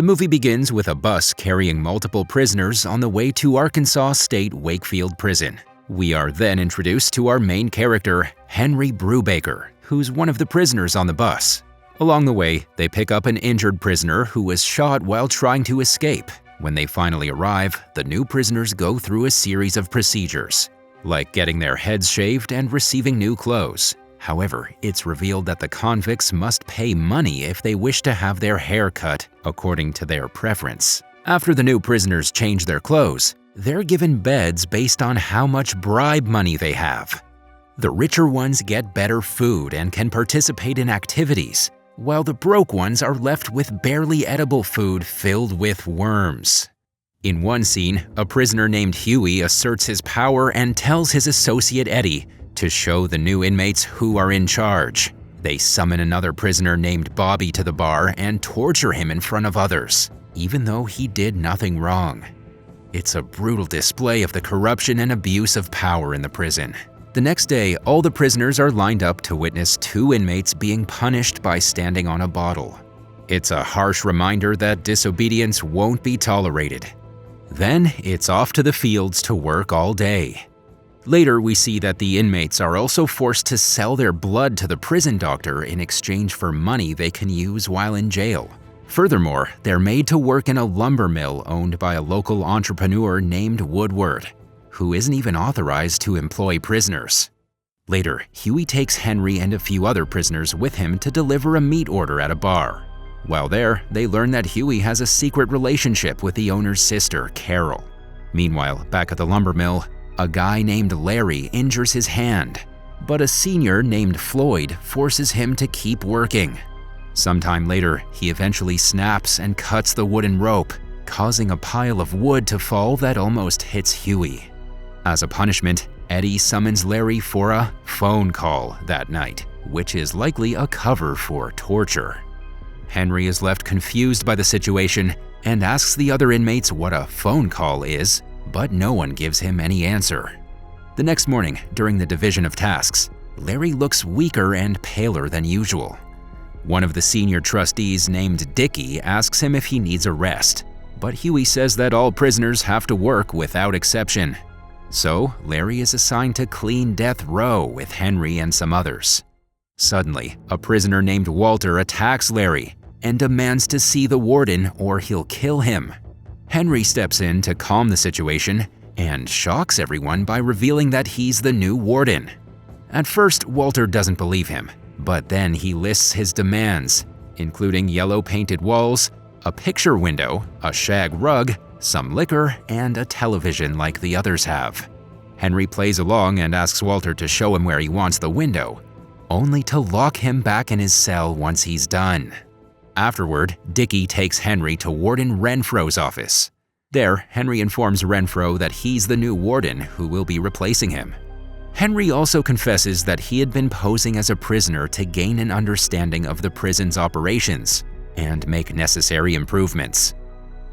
The movie begins with a bus carrying multiple prisoners on the way to Arkansas State Wakefield Prison. We are then introduced to our main character, Henry Brubaker, who's one of the prisoners on the bus. Along the way, they pick up an injured prisoner who was shot while trying to escape. When they finally arrive, the new prisoners go through a series of procedures, like getting their heads shaved and receiving new clothes. However, it's revealed that the convicts must pay money if they wish to have their hair cut according to their preference. After the new prisoners change their clothes, they're given beds based on how much bribe money they have. The richer ones get better food and can participate in activities, while the broke ones are left with barely edible food filled with worms. In one scene, a prisoner named Huey asserts his power and tells his associate Eddie to show the new inmates who are in charge. They summon another prisoner named Bobby to the bar and torture him in front of others, even though he did nothing wrong. It's a brutal display of the corruption and abuse of power in the prison. The next day, all the prisoners are lined up to witness two inmates being punished by standing on a bottle. It's a harsh reminder that disobedience won't be tolerated. Then, it's off to the fields to work all day. Later, we see that the inmates are also forced to sell their blood to the prison doctor in exchange for money they can use while in jail. Furthermore, they're made to work in a lumber mill owned by a local entrepreneur named Woodward, who isn't even authorized to employ prisoners. Later, Huey takes Henry and a few other prisoners with him to deliver a meat order at a bar. While there, they learn that Huey has a secret relationship with the owner's sister, Carol. Meanwhile, back at the lumber mill, a guy named Larry injures his hand, but a senior named Floyd forces him to keep working. Sometime later, he eventually snaps and cuts the wooden rope, causing a pile of wood to fall that almost hits Huey. As a punishment, Eddie summons Larry for a phone call that night, which is likely a cover for torture. Henry is left confused by the situation and asks the other inmates what a phone call is, but no one gives him any answer. The next morning, during the division of tasks, Larry looks weaker and paler than usual. One of the senior trustees named Dickie asks him if he needs a rest, but Huey says that all prisoners have to work without exception. So, Larry is assigned to clean death row with Henry and some others. Suddenly, a prisoner named Walter attacks Larry and demands to see the warden or he'll kill him. Henry steps in to calm the situation and shocks everyone by revealing that he's the new warden. At first, Walter doesn't believe him, but then he lists his demands, including yellow painted walls, a picture window, a shag rug, some liquor, and a television like the others have. Henry plays along and asks Walter to show him where he wants the window, only to lock him back in his cell once he's done. Afterward, Dickie takes Henry to Warden Renfro's office. There, Henry informs Renfro that he's the new warden who will be replacing him. Henry also confesses that he had been posing as a prisoner to gain an understanding of the prison's operations and make necessary improvements.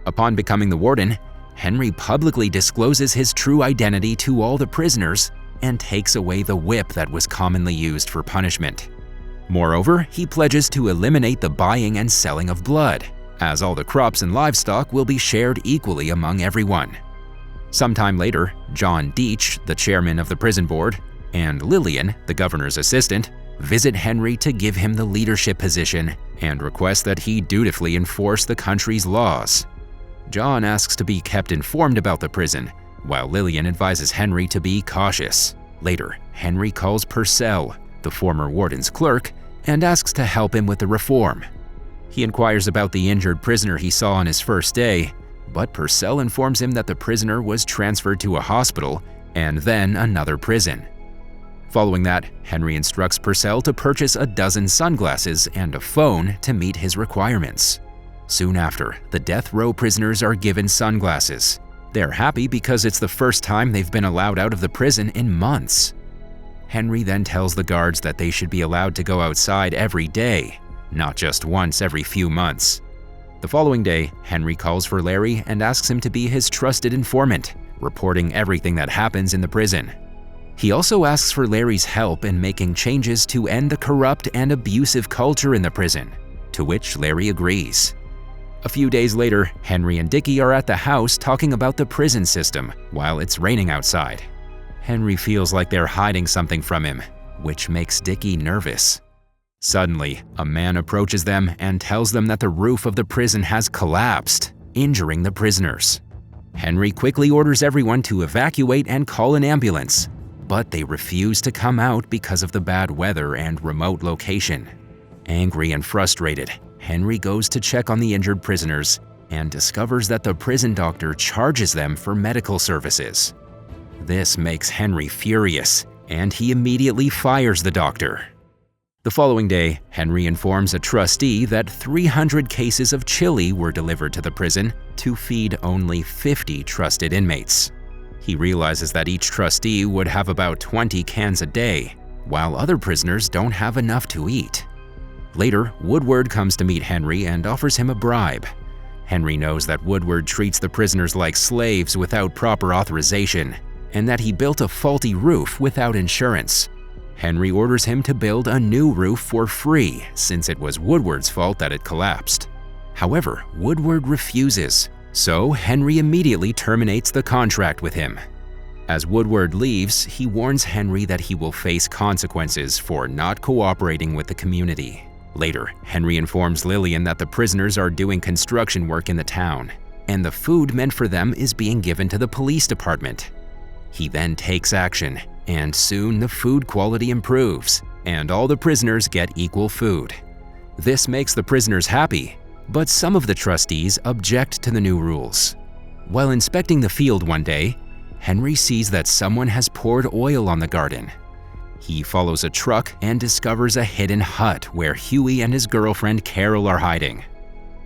Upon becoming the warden, Henry publicly discloses his true identity to all the prisoners and takes away the whip that was commonly used for punishment. Moreover, he pledges to eliminate the buying and selling of blood, as all the crops and livestock will be shared equally among everyone. Sometime later, John Deach, the chairman of the prison board, and Lillian, the governor's assistant, visit Henry to give him the leadership position and request that he dutifully enforce the country's laws. John asks to be kept informed about the prison, while Lillian advises Henry to be cautious. Later, Henry calls Purcell, the former warden's clerk, and asks to help him with the reform. He inquires about the injured prisoner he saw on his first day, but Purcell informs him that the prisoner was transferred to a hospital and then another prison. Following that, Henry instructs Purcell to purchase a dozen sunglasses and a phone to meet his requirements. Soon after, the death row prisoners are given sunglasses. They're happy because it's the first time they've been allowed out of the prison in months. Henry then tells the guards that they should be allowed to go outside every day, not just once every few months. The following day, Henry calls for Larry and asks him to be his trusted informant, reporting everything that happens in the prison. He also asks for Larry's help in making changes to end the corrupt and abusive culture in the prison, to which Larry agrees. A few days later, Henry and Dickie are at the house talking about the prison system while it's raining outside. Henry feels like they're hiding something from him, which makes Dickie nervous. Suddenly, a man approaches them and tells them that the roof of the prison has collapsed, injuring the prisoners. Henry quickly orders everyone to evacuate and call an ambulance, but they refuse to come out because of the bad weather and remote location. Angry and frustrated, Henry goes to check on the injured prisoners and discovers that the prison doctor charges them for medical services. This makes Henry furious, and he immediately fires the doctor. The following day, Henry informs a trustee that 300 cases of chili were delivered to the prison to feed only 50 trusted inmates. He realizes that each trustee would have about 20 cans a day, while other prisoners don't have enough to eat. Later, Woodward comes to meet Henry and offers him a bribe. Henry knows that Woodward treats the prisoners like slaves without proper authorization, and that he built a faulty roof without insurance. Henry orders him to build a new roof for free, since it was Woodward's fault that it collapsed. However, Woodward refuses, so Henry immediately terminates the contract with him. As Woodward leaves, he warns Henry that he will face consequences for not cooperating with the community. Later, Henry informs Lillian that the prisoners are doing construction work in the town, and the food meant for them is being given to the police department. He then takes action, and soon the food quality improves, and all the prisoners get equal food. This makes the prisoners happy, but some of the trustees object to the new rules. While inspecting the field one day, Henry sees that someone has poured oil on the garden. He follows a truck and discovers a hidden hut where Huey and his girlfriend Carol are hiding.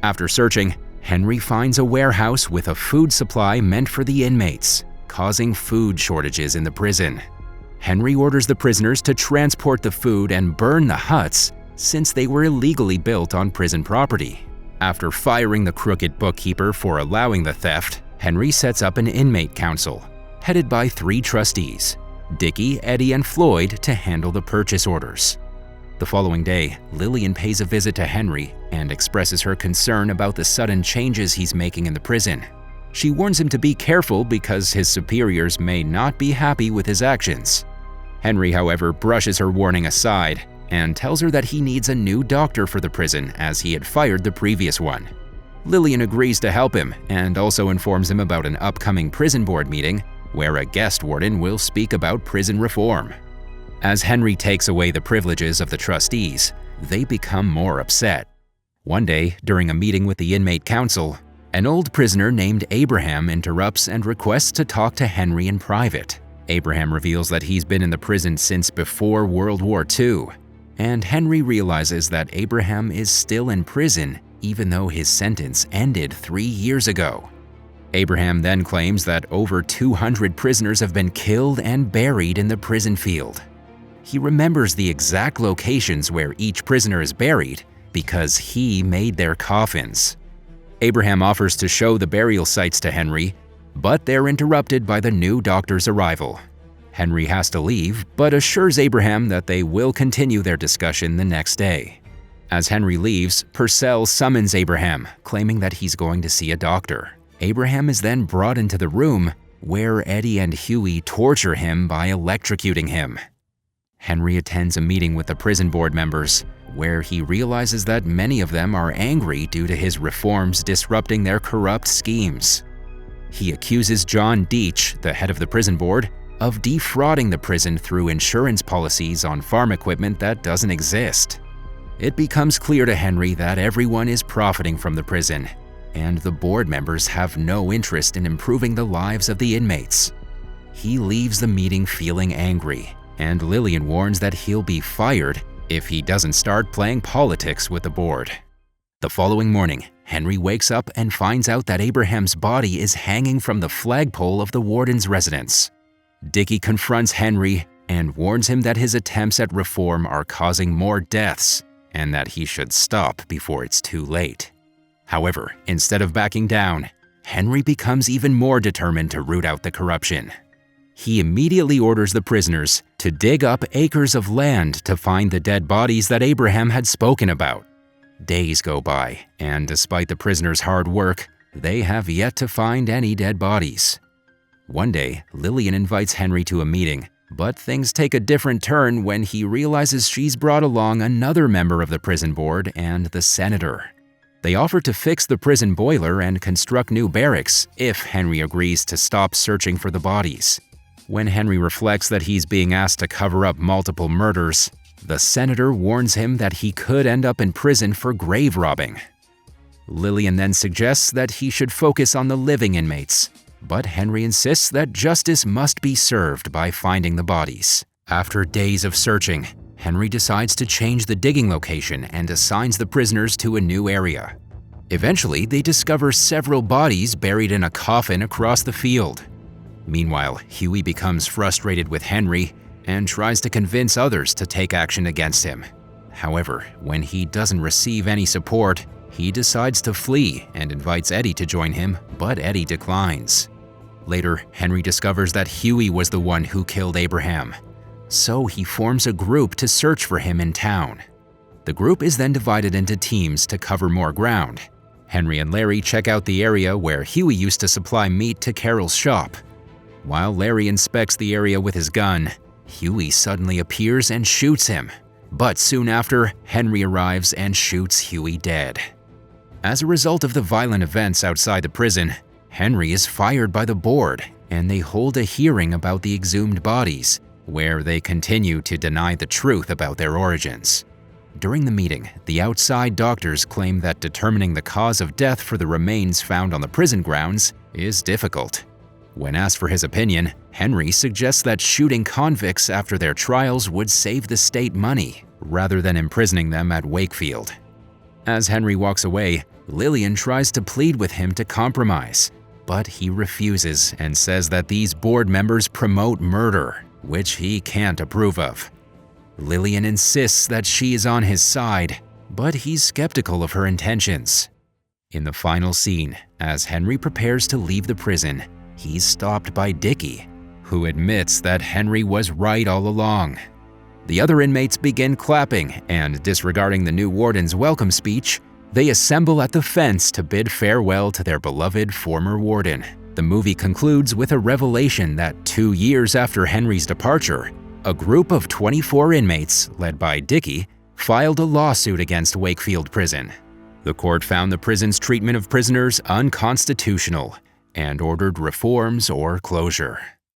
After searching, Henry finds a warehouse with a food supply meant for the inmates, causing food shortages in the prison. Henry orders the prisoners to transport the food and burn the huts since they were illegally built on prison property. After firing the crooked bookkeeper for allowing the theft, Henry sets up an inmate council, headed by 3 trustees, Dickie, Eddie, and Floyd, to handle the purchase orders. The following day, Lillian pays a visit to Henry and expresses her concern about the sudden changes he's making in the prison. She warns him to be careful because his superiors may not be happy with his actions. Henry, however, brushes her warning aside and tells her that he needs a new doctor for the prison as he had fired the previous one. Lillian agrees to help him and also informs him about an upcoming prison board meeting where a guest warden will speak about prison reform. As Henry takes away the privileges of the trustees, they become more upset. One day, during a meeting with the inmate council, an old prisoner named Abraham interrupts and requests to talk to Henry in private. Abraham reveals that he's been in the prison since before World War II, and Henry realizes that Abraham is still in prison even though his sentence ended 3 years ago. Abraham then claims that over 200 prisoners have been killed and buried in the prison field. He remembers the exact locations where each prisoner is buried because he made their coffins. Abraham offers to show the burial sites to Henry, but they're interrupted by the new doctor's arrival. Henry has to leave, but assures Abraham that they will continue their discussion the next day. As Henry leaves, Purcell summons Abraham, claiming that he's going to see a doctor. Abraham is then brought into the room, where Eddie and Huey torture him by electrocuting him. Henry attends a meeting with the prison board members, where he realizes that many of them are angry due to his reforms disrupting their corrupt schemes. He accuses John Deach, the head of the prison board, of defrauding the prison through insurance policies on farm equipment that doesn't exist. It becomes clear to Henry that everyone is profiting from the prison, and the board members have no interest in improving the lives of the inmates. He leaves the meeting feeling angry, and Lillian warns that he'll be fired if he doesn't start playing politics with the board. The following morning, Henry wakes up and finds out that Abraham's body is hanging from the flagpole of the warden's residence. Dickie confronts Henry and warns him that his attempts at reform are causing more deaths and that he should stop before it's too late. However, instead of backing down, Henry becomes even more determined to root out the corruption. He immediately orders the prisoners to dig up acres of land to find the dead bodies that Abraham had spoken about. Days go by, and despite the prisoners' hard work, they have yet to find any dead bodies. One day, Lillian invites Henry to a meeting, but things take a different turn when he realizes she's brought along another member of the prison board and the senator. They offer to fix the prison boiler and construct new barracks if Henry agrees to stop searching for the bodies. When Henry reflects that he's being asked to cover up multiple murders, the senator warns him that he could end up in prison for grave robbing. Lillian then suggests that he should focus on the living inmates, but Henry insists that justice must be served by finding the bodies. After days of searching, Henry decides to change the digging location and assigns the prisoners to a new area. Eventually, they discover several bodies buried in a coffin across the field. Meanwhile, Huey becomes frustrated with Henry and tries to convince others to take action against him. However, when he doesn't receive any support, he decides to flee and invites Eddie to join him, but Eddie declines. Later, Henry discovers that Huey was the one who killed Abraham, so he forms a group to search for him in town. The group is then divided into teams to cover more ground. Henry and Larry check out the area where Huey used to supply meat to Carol's shop. While Larry inspects the area with his gun, Huey suddenly appears and shoots him. But soon after, Henry arrives and shoots Huey dead. As a result of the violent events outside the prison, Henry is fired by the board, and they hold a hearing about the exhumed bodies, where they continue to deny the truth about their origins. During the meeting, the outside doctors claim that determining the cause of death for the remains found on the prison grounds is difficult. When asked for his opinion, Henry suggests that shooting convicts after their trials would save the state money, rather than imprisoning them at Wakefield. As Henry walks away, Lillian tries to plead with him to compromise, but he refuses and says that these board members promote murder, which he can't approve of. Lillian insists that she is on his side, but he's skeptical of her intentions. In the final scene, as Henry prepares to leave the prison, he's stopped by Dickie, who admits that Henry was right all along. The other inmates begin clapping, and disregarding the new warden's welcome speech, they assemble at the fence to bid farewell to their beloved former warden. The movie concludes with a revelation that 2 years after Henry's departure, a group of 24 inmates, led by Dickie, filed a lawsuit against Wakefield Prison. The court found the prison's treatment of prisoners unconstitutional and ordered reforms or closure.